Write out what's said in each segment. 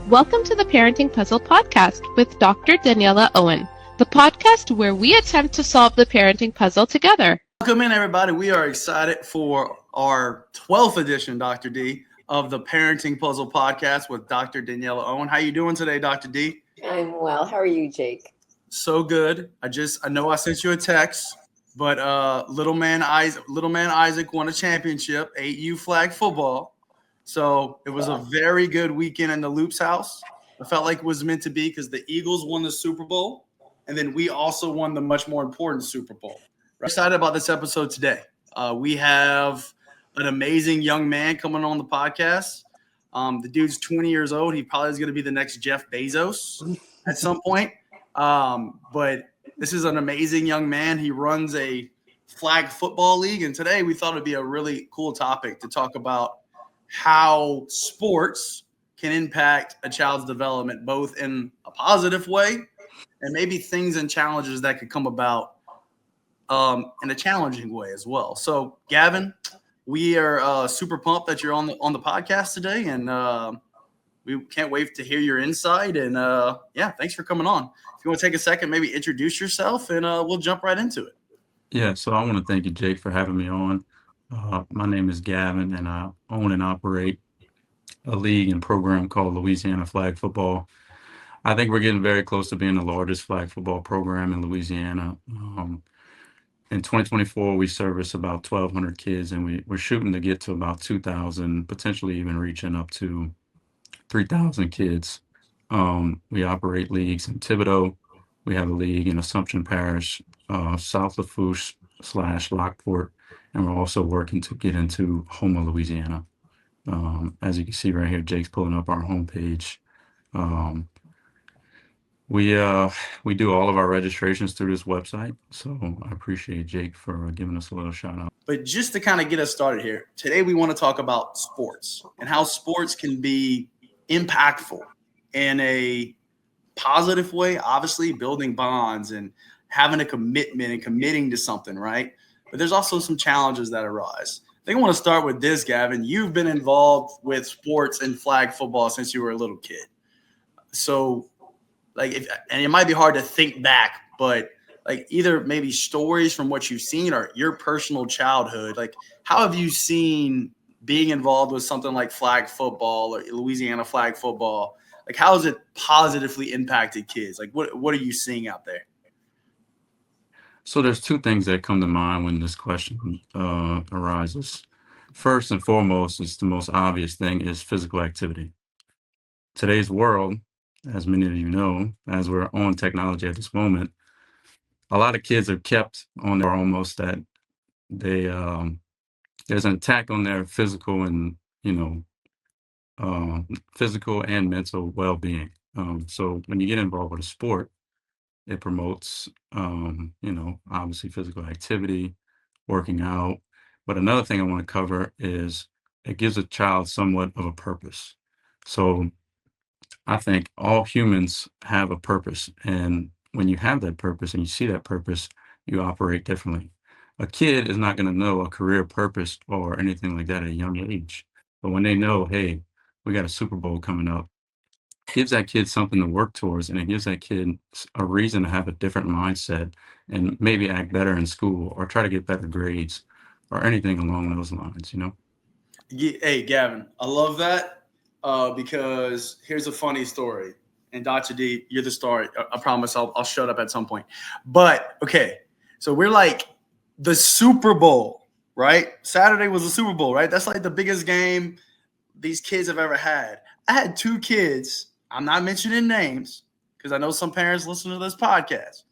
Welcome to the Parenting Puzzle Podcast with Dr. Daniela Owen, the podcast where we attempt to solve the parenting puzzle together. Welcome in, everybody. We are excited for our 12th edition, Dr. D, of the Parenting Puzzle Podcast with Dr. Daniela Owen. How you doing today, Dr. D? I'm well. How are you, Jake? So good. I know I sent you a text, but little man Isaac won a championship, 8U flag football. So it was a very good weekend in the Loops house. I felt like it was meant to be because the Eagles won the Super Bowl, and then we also won the much more important Super Bowl. We're excited about this episode today. We have an amazing young man coming on the podcast. The dude's 20 years old. He probably is going to be the next Jeff Bezos at some point. But this is an amazing young man. He runs a flag football league, and today we thought it'd be a really cool topic to talk about how sports can impact a child's development, both in a positive way and maybe things and challenges that could come about in a challenging way as well. So, Gavin, we are super pumped that you're on the podcast today, and we can't wait to hear your insight. And thanks for coming on. If you want to take a second, maybe introduce yourself, and we'll jump right into it. Yeah, so I want to thank you, Jake, for having me on. My name is Gavin, and I own and operate a league and program called Louisiana Flag Football. I think we're getting very close to being the largest flag football program in Louisiana. In 2024, we service about 1,200 kids, and we're shooting to get to about 2,000, potentially even reaching up to 3,000 kids. We operate leagues in Thibodaux. We have a league in Assumption Parish, South Lafourche / Lockport, and we're also working to get into Houma, Louisiana. As you can see right here, Jake's pulling up our homepage. We do all of our registrations through this website, so I appreciate Jake for giving us a little shout out. But just to kind of get us started here, today we want to talk about sports and how sports can be impactful in a positive way, obviously building bonds and having a commitment and committing to something, right? But there's also some challenges that arise. I think I want to start with this, Gavin. You've been involved with sports and flag football since you were a little kid. So, and it might be hard to think back, but either maybe stories from what you've seen or your personal childhood, how have you seen being involved with something like flag football or Louisiana flag football? How has it positively impacted kids? What are you seeing out there? So there's two things that come to mind when this question arises. First and foremost, is the most obvious thing is physical activity. Today's world, as many of you know, as we're on technology at this moment, a lot of kids are kept on there almost that they there's an attack on their physical and physical and mental well-being. So when you get involved with a sport, it promotes obviously physical activity, working out. But another thing I want to cover is it gives a child somewhat of a purpose. So I think all humans have a purpose, and when you have that purpose and you see that purpose, you operate differently. A kid is not going to know a career purpose or anything like that at a young age. But when they know, hey, we got a Super Bowl coming up, it gives that kid something to work towards, and it gives that kid a reason to have a different mindset and maybe act better in school or try to get better grades or anything along those lines, Hey, Gavin, I love that because here's a funny story. And Dr. D, you're the star. I promise I'll shut up at some point. But, okay, so we're the Super Bowl, right? Saturday was the Super Bowl, right? That's the biggest game these kids have ever had. I had two kids, I'm not mentioning names because I know some parents listen to this podcast,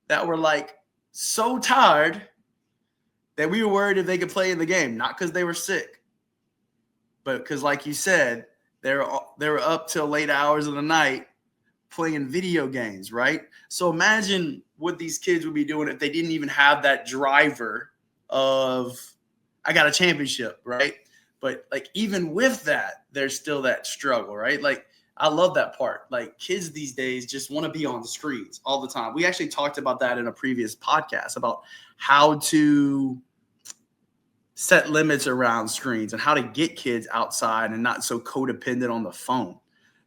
that were so tired that we were worried if they could play in the game, not because they were sick, but because, like you said, they were up till late hours of the night playing video games, right? So imagine what these kids would be doing if they didn't even have that driver of, I got a championship, right? But even with that, there's still that struggle, right? I love that part. Kids these days just want to be on the screens all the time. We actually talked about that in a previous podcast about how to set limits around screens and how to get kids outside and not so codependent on the phone.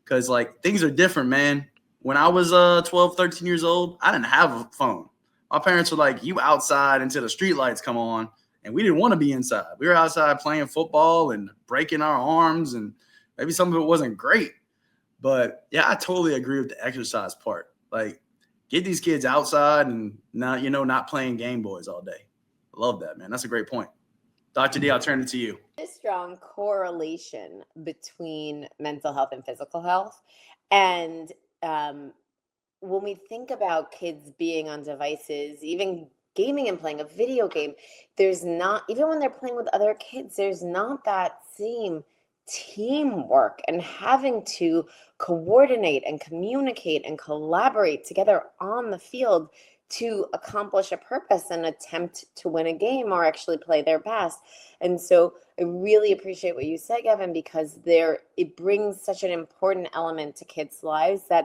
because like things are different, man. When I was 12, 13 years old, I didn't have a phone. My parents were like, you outside until the street lights come on. And we didn't want to be inside. We were outside playing football and breaking our arms, and maybe some of it wasn't great. But yeah, I totally agree with the exercise part. Like, get these kids outside and not playing Game Boys all day. I love that, man. That's a great point. Dr. D, I'll turn it to you. A strong correlation between mental health and physical health. And when we think about kids being on devices, even gaming and playing a video game, there's not, even when they're playing with other kids, there's not that same teamwork and having to coordinate and communicate and collaborate together on the field to accomplish a purpose and attempt to win a game or actually play their best. And so I really appreciate what you said, Gavin, because it brings such an important element to kids' lives that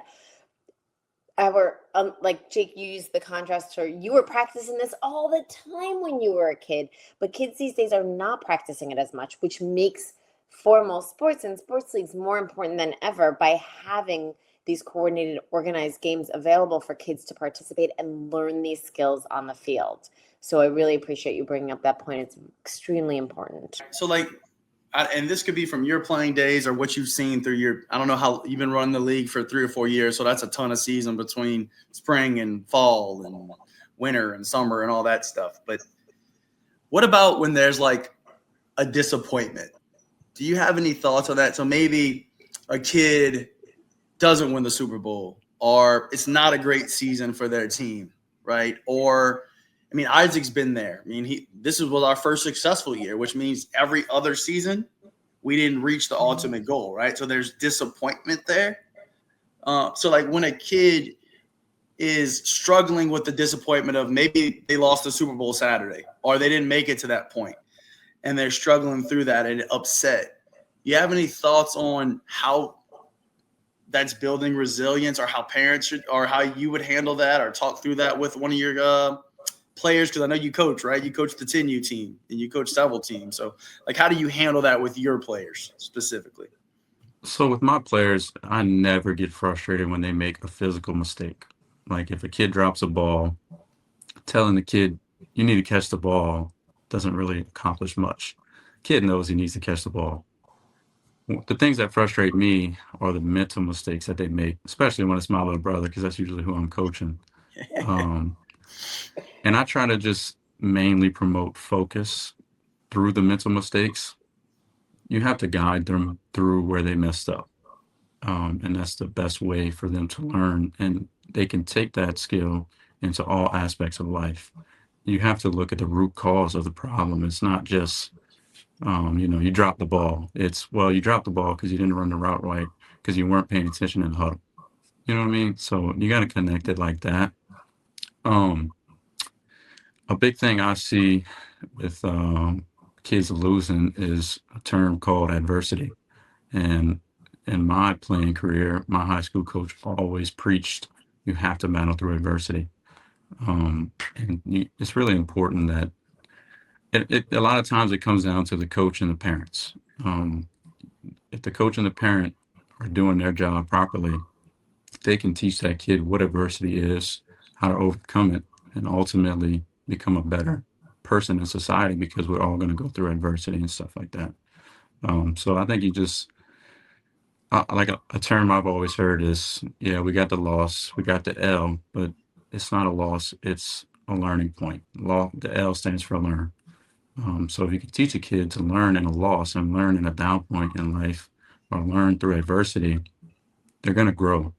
like Jake, you used the contrast to you were practicing this all the time when you were a kid, but kids these days are not practicing it as much, which makes formal sports and sports leagues more important than ever by having these coordinated, organized games available for kids to participate and learn these skills on the field. So I really appreciate you bringing up that point. It's extremely important. So like, and this could be from your playing days or what you've seen through I don't know how you've been running the league for 3 or 4 years. So that's a ton of season between spring and fall and winter and summer and all that stuff. But what about when there's like a disappointment? Do you have any thoughts on that? So maybe a kid doesn't win the Super Bowl, or it's not a great season for their team, right? Or, I mean, Isaac's been there. I mean, this was our first successful year, which means every other season we didn't reach the ultimate goal, right? So there's disappointment there. So like when a kid is struggling with the disappointment of maybe they lost the Super Bowl Saturday or they didn't make it to that point and they're struggling through that and upset. You have any thoughts on how that's building resilience, or how parents should, or how you would handle that, or talk through that with one of your players? Because I know you coach, right? You coach the 10U team and you coach several teams. So like, how do you handle that with your players specifically? So with my players, I never get frustrated when they make a physical mistake. Like if a kid drops a ball, telling the kid you need to catch the ball doesn't really accomplish much. Kid knows he needs to catch the ball. The things that frustrate me are the mental mistakes that they make, especially when it's my little brother, because that's usually who I'm coaching. And I try to just mainly promote focus through the mental mistakes. You have to guide them through where they messed up. And that's the best way for them to learn. And they can take that skill into all aspects of life. You have to look at the root cause of the problem. It's not just, you dropped the ball. It's, well, you dropped the ball because you didn't run the route right, because you weren't paying attention in the huddle. You know what I mean? So you got to connect it like that. A big thing I see with kids losing is a term called adversity. And in my playing career, my high school coach always preached you have to battle through adversity. It's really important that a lot of times it comes down to the coach and the parents. If the coach and the parent are doing their job properly, they can teach that kid what adversity is, how to overcome it, and ultimately become a better person in society, because we're all going to go through adversity and stuff like that. So I think like a term I've always heard is, yeah, we got the loss, we got the L, but it's not a loss, it's a learning point. The L stands for learn. So if you can teach a kid to learn in a loss and learn in a down point in life, or learn through adversity, they're going to grow.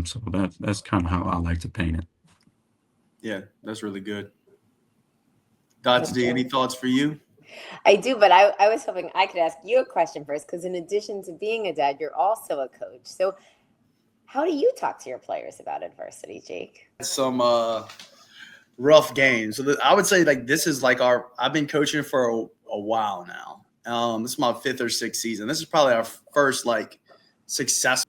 So that's kind of how I like to paint it. Yeah, that's really good. Dr. D, any thoughts for you? I do, but I was hoping I could ask you a question first, because in addition to being a dad, you're also a coach. So how do you talk to your players about adversity, Jake? Some rough games. So I would say like this is like I've been coaching for a while now. This is my 5th or 6th season. This is probably our first like success.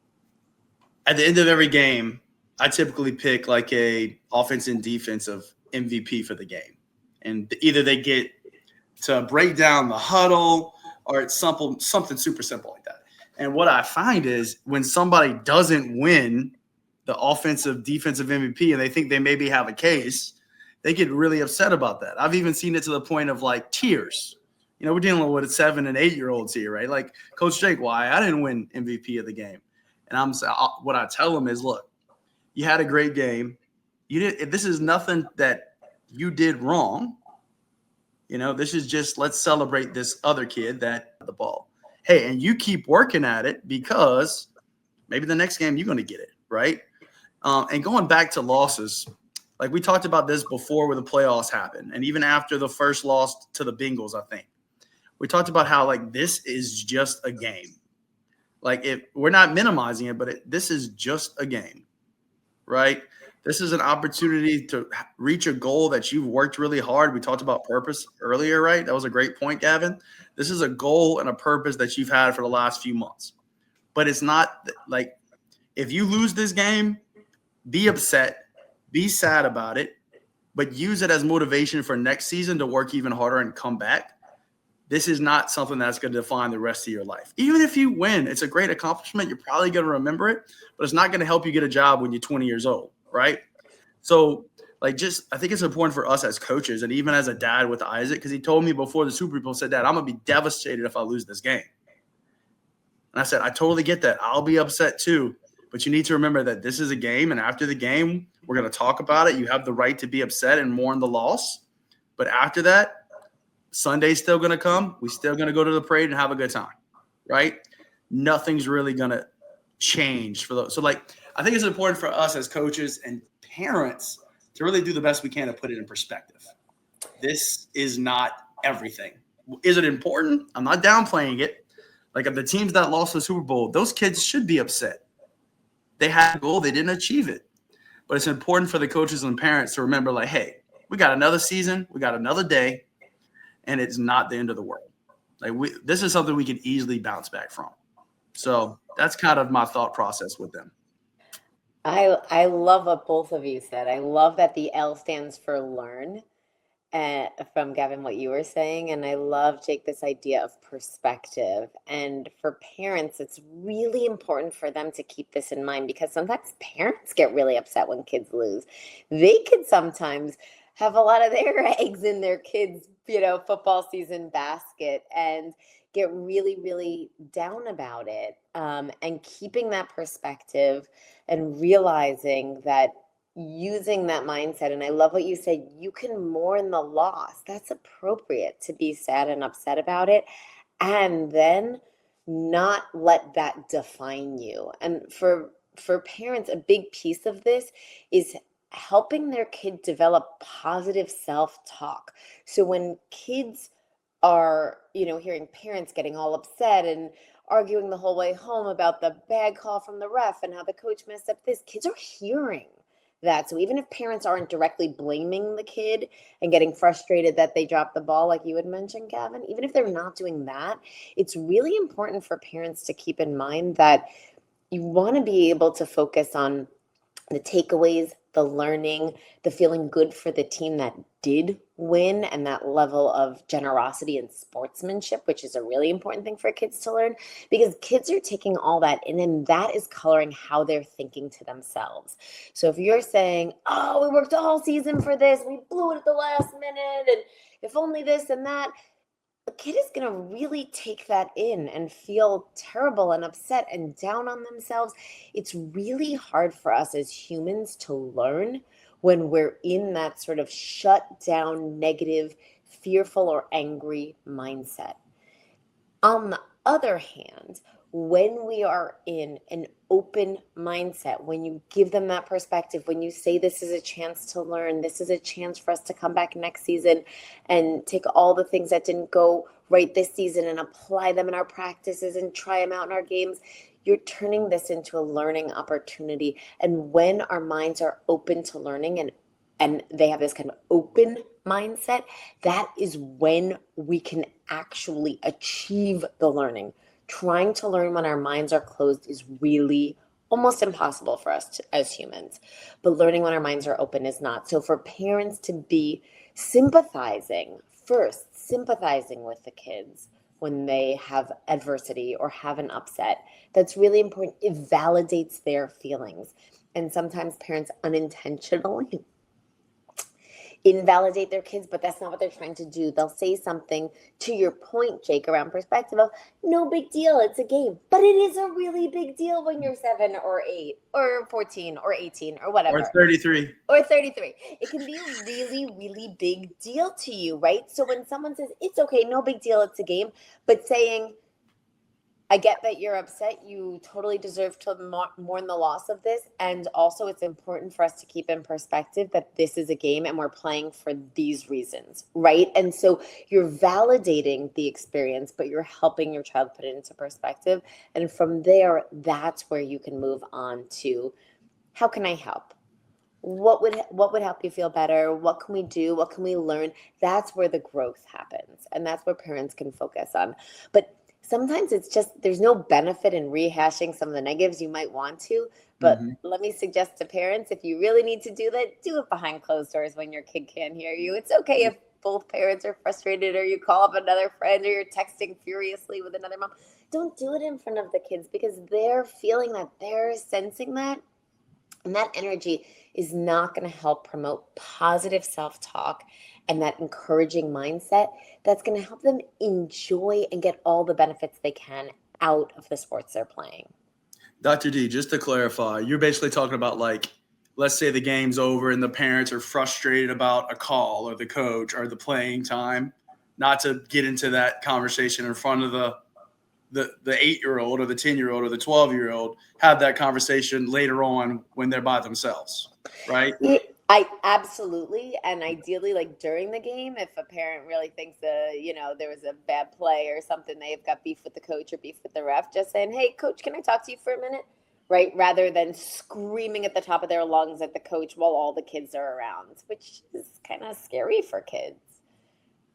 At the end of every game, I typically pick like a offense and defensive MVP for the game. And either they get to break down the huddle, or it's something super simple like that. And what I find is when somebody doesn't win the offensive, defensive MVP and they think they maybe have a case, they get really upset about that. I've even seen it to the point of like tears. You know, we're dealing with 7 and 8 year olds here, right? Like, Coach Jake, why I didn't win MVP of the game? And what I tell them is, look, you had a great game. This is nothing that you did wrong. You know, this is just, let's celebrate this other kid that had the ball. Hey, and you keep working at it because maybe the next game you're going to get it, right? And going back to losses, like we talked about this before where the playoffs happened, and even after the first loss to the Bengals, I think we talked about how like this is just a game. Like we're not minimizing it, but this is just a game, right? This is an opportunity to reach a goal that you've worked really hard. We talked about purpose earlier, right? That was a great point, Gavin. This is a goal and a purpose that you've had for the last few months. But it's not like if you lose this game, be upset, be sad about it, but use it as motivation for next season to work even harder and come back. This is not something that's going to define the rest of your life. Even if you win, it's a great accomplishment. You're probably going to remember it, but it's not going to help you get a job when you're 20 years old, right? So, I think it's important for us as coaches and even as a dad with Isaac, because he told me before the Super Bowl, said, Dad, I'm going to be devastated if I lose this game. And I said, I totally get that. I'll be upset too. But you need to remember that this is a game, and after the game, we're going to talk about it. You have the right to be upset and mourn the loss. But after that, Sunday's still going to come. We're still going to go to the parade and have a good time, right? Nothing's really going to change for those. So, I think it's important for us as coaches and parents to really do the best we can to put it in perspective. This is not everything. Is it important? I'm not downplaying it. Like, of the teams that lost the Super Bowl, those kids should be upset. They had a goal. They didn't achieve it. But it's important for the coaches and parents to remember, like, hey, we got another season. We got another day. And it's not the end of the world. This is something we can easily bounce back from. So that's kind of my thought process with them. I love what both of you said. I love that the L stands for learn, from Gavin, what you were saying. And I love, Jake, this idea of perspective. And for parents, it's really important for them to keep this in mind, because sometimes parents get really upset when kids lose. They can sometimes have a lot of their eggs in their kids' football season basket and get really, really down about it. And keeping that perspective and realizing that, using that mindset. And I love what you said, you can mourn the loss. That's appropriate to be sad and upset about it. And then not let that define you. And for parents, a big piece of this is helping their kid develop positive self-talk. So when kids are, hearing parents getting all upset and arguing the whole way home about the bad call from the ref and how the coach messed up this, kids are hearing that. So even if parents aren't directly blaming the kid and getting frustrated that they dropped the ball, like you had mentioned, Gavin, even if they're not doing that, it's really important for parents to keep in mind that you want to be able to focus on the takeaways, the learning, the feeling good for the team that did win, and that level of generosity and sportsmanship, which is a really important thing for kids to learn, because kids are taking all that in, and that is coloring how they're thinking to themselves. So if you're saying, oh, we worked all season for this, we blew it at the last minute, and if only this and that, a kid is going to really take that in and feel terrible and upset and down on themselves. It's really hard for us as humans to learn when we're in that sort of shut down, negative, fearful, or angry mindset. On the other hand, when we are in an open mindset, when you give them that perspective, when you say this is a chance to learn, this is a chance for us to come back next season and take all the things that didn't go right this season and apply them in our practices and try them out in our games, you're turning this into a learning opportunity. And when our minds are open to learning and they have this kind of open mindset, that is when we can actually achieve the learning. Trying to learn when our minds are closed is really almost impossible for us as humans. But learning when our minds are open is not. So for parents to be sympathizing with the kids, when they have adversity or have an upset. That's really important. It validates their feelings. And sometimes parents unintentionally invalidate their kids, but that's not what they're trying to do. They'll say something, to your point, Jake, around perspective of no big deal, it's a game. But it is a really big deal when you're 7 or 8 or 14 or 18 or whatever. Or 33. Or 33. It can be a really, really big deal to you, right? So when someone says, it's okay, no big deal, it's a game, but saying, I get that you're upset. You totally deserve to mourn the loss of this. And also, it's important for us to keep in perspective that this is a game and we're playing for these reasons, right? And so you're validating the experience, but you're helping your child put it into perspective. And from there, that's where you can move on to, how can I help? What would help you feel better? What can we do? What can we learn? That's where the growth happens. And that's where parents can focus on. But sometimes it's just, there's no benefit in rehashing some of the negatives. You might want to, but let me suggest to parents, if you really need to do that, do it behind closed doors when your kid can't hear you. It's okay if both parents are frustrated, or you call up another friend, or you're texting furiously with another mom. Don't do it in front of the kids, because they're feeling that, they're sensing that. And that energy is not going to help promote positive self-talk and that encouraging mindset that's going to help them enjoy and get all the benefits they can out of the sports they're playing. Dr. D, just to clarify, you're basically talking about, like, let's say the game's over and the parents are frustrated about a call or the coach or the playing time, not to get into that conversation in front of the 8-year-old or the 10-year-old or the 12-year-old, have that conversation later on when they're by themselves, right? I absolutely. And ideally, like during the game, if a parent really thinks there was a bad play or something, they've got beef with the coach or beef with the ref, just saying, hey, coach, can I talk to you for a minute? Right? Rather than screaming at the top of their lungs at the coach while all the kids are around, which is kind of scary for kids,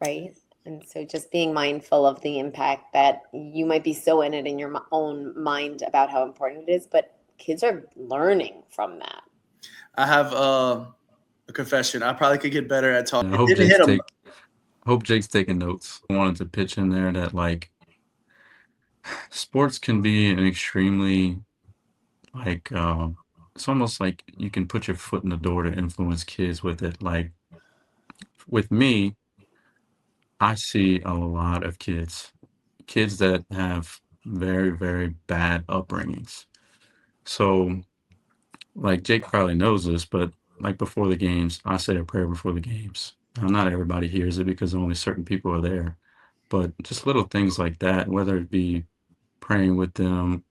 right? And so just being mindful of the impact that you might be so in it in your own mind about how important it is, but kids are learning from that. I have a confession. I probably could get better at talking. I hope Jake's taking notes. I wanted to pitch in there that, like, sports can be an extremely, like, it's almost like you can put your foot in the door to influence kids with it. Like, with me, I see a lot of kids that have very, very bad upbringings. So, like, Jake probably knows this, but like before the games, I say a prayer before the games. Now, not everybody hears it because only certain people are there, but just little things like that, whether it be praying with them,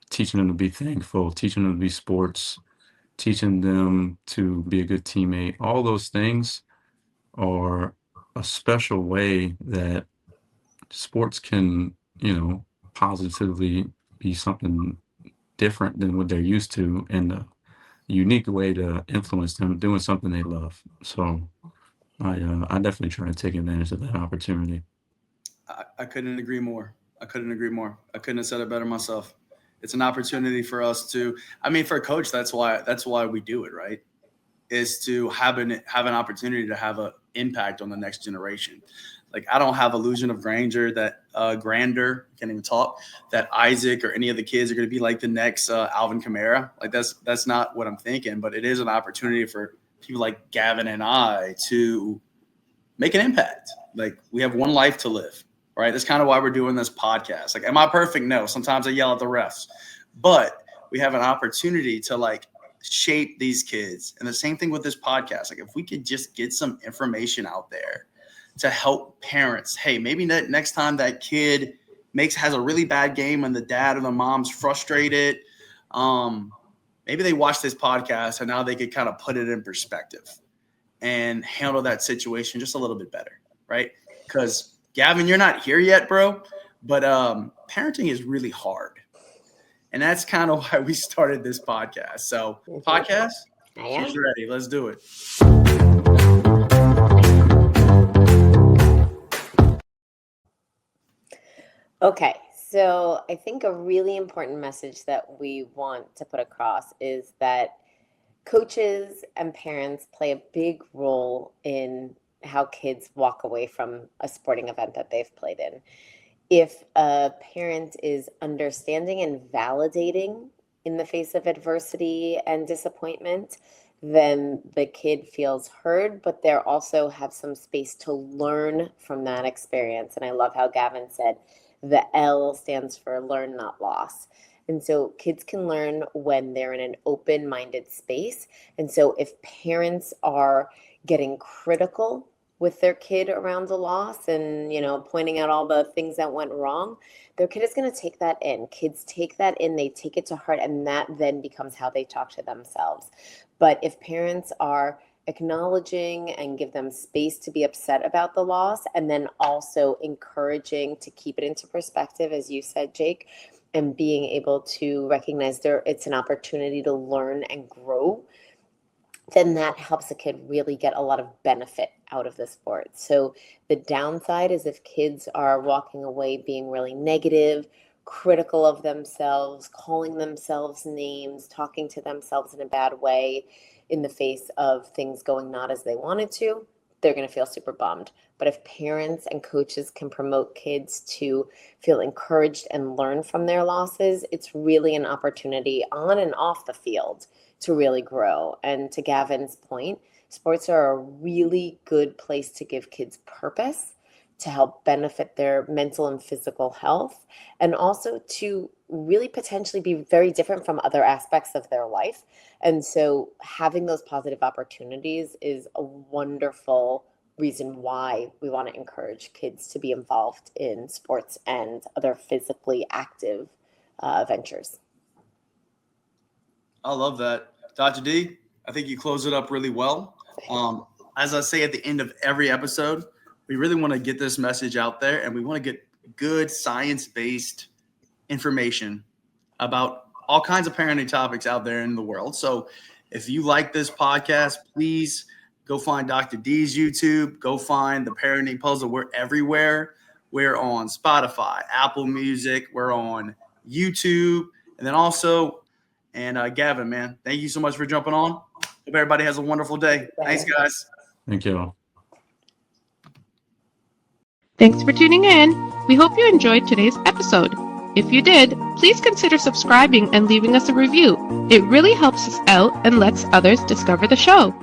teaching them to be thankful, teaching them to be sports, teaching them to be a good teammate, all those things are a special way that sports can, positively be something different than what they're used to, and a unique way to influence them doing something they love. So I definitely try to take advantage of that opportunity. I couldn't agree more. I couldn't agree more. I couldn't have said it better myself. It's an opportunity for us to, I mean, for a coach, that's why we do it, right? Is to have an opportunity to have an impact on the next generation. Like, I don't have illusion of grandeur that Grander, can't even talk, that Isaac or any of the kids are going to be like the next Alvin Kamara. Like, that's not what I'm thinking, but it is an opportunity for people like Gavin and I to make an impact. Like, we have one life to live, right? That's kind of why we're doing this podcast. Like, am I perfect? No. Sometimes I yell at the refs, but we have an opportunity to, like, shape these kids. And the same thing with this podcast. Like, if we could just get some information out there to help parents, hey, maybe next time that kid has a really bad game and the dad or the mom's frustrated, maybe they watch this podcast and now they could kind of put it in perspective and handle that situation just a little bit better, right? Because, Gavin, you're not here yet, bro, but parenting is really hard. And that's kind of why we started this podcast. So, podcast, she's ready. Let's do it. Okay, so I think a really important message that we want to put across is that coaches and parents play a big role in how kids walk away from a sporting event that they've played in. if a parent is understanding and validating in the face of adversity and disappointment, then the kid feels heard, but they also have some space to learn from that experience. And I love how Gavin said the L stands for learn, not loss. And so kids can learn when they're in an open-minded space. And so if parents are getting critical with their kid around a loss and, pointing out all the things that went wrong, their kid is going to take that in. Kids take that in, they take it to heart, and that then becomes how they talk to themselves. But if parents are acknowledging and give them space to be upset about the loss, and then also encouraging to keep it into perspective, as you said, Jake, and being able to recognize it's an opportunity to learn and grow, then that helps a kid really get a lot of benefit out of the sport. So the downside is if kids are walking away being really negative, critical of themselves, calling themselves names, talking to themselves in a bad way in the face of things going not as they wanted to, they're going to feel super bummed. But if parents and coaches can promote kids to feel encouraged and learn from their losses, it's really an opportunity on and off the field to really grow. And to Gavin's point, sports are a really good place to give kids purpose, to help benefit their mental and physical health, and also to really potentially be very different from other aspects of their life. And so having those positive opportunities is a wonderful reason why we want to encourage kids to be involved in sports and other physically active ventures. I love that. Dr. D, I think you close it up really well. As I say at the end of every episode, we really want to get this message out there, and we want to get good science-based information about all kinds of parenting topics out there in the world. So if you like this podcast, please go find Dr. D's YouTube. Go find The Parenting Puzzle. We're everywhere. We're on Spotify, Apple Music. We're on YouTube. And then also, Gavin, man, thank you so much for jumping on. Hope everybody has a wonderful day. Thanks, guys. Thank you all. Thanks for tuning in. We hope you enjoyed today's episode. If you did, please consider subscribing and leaving us a review. It really helps us out and lets others discover the show.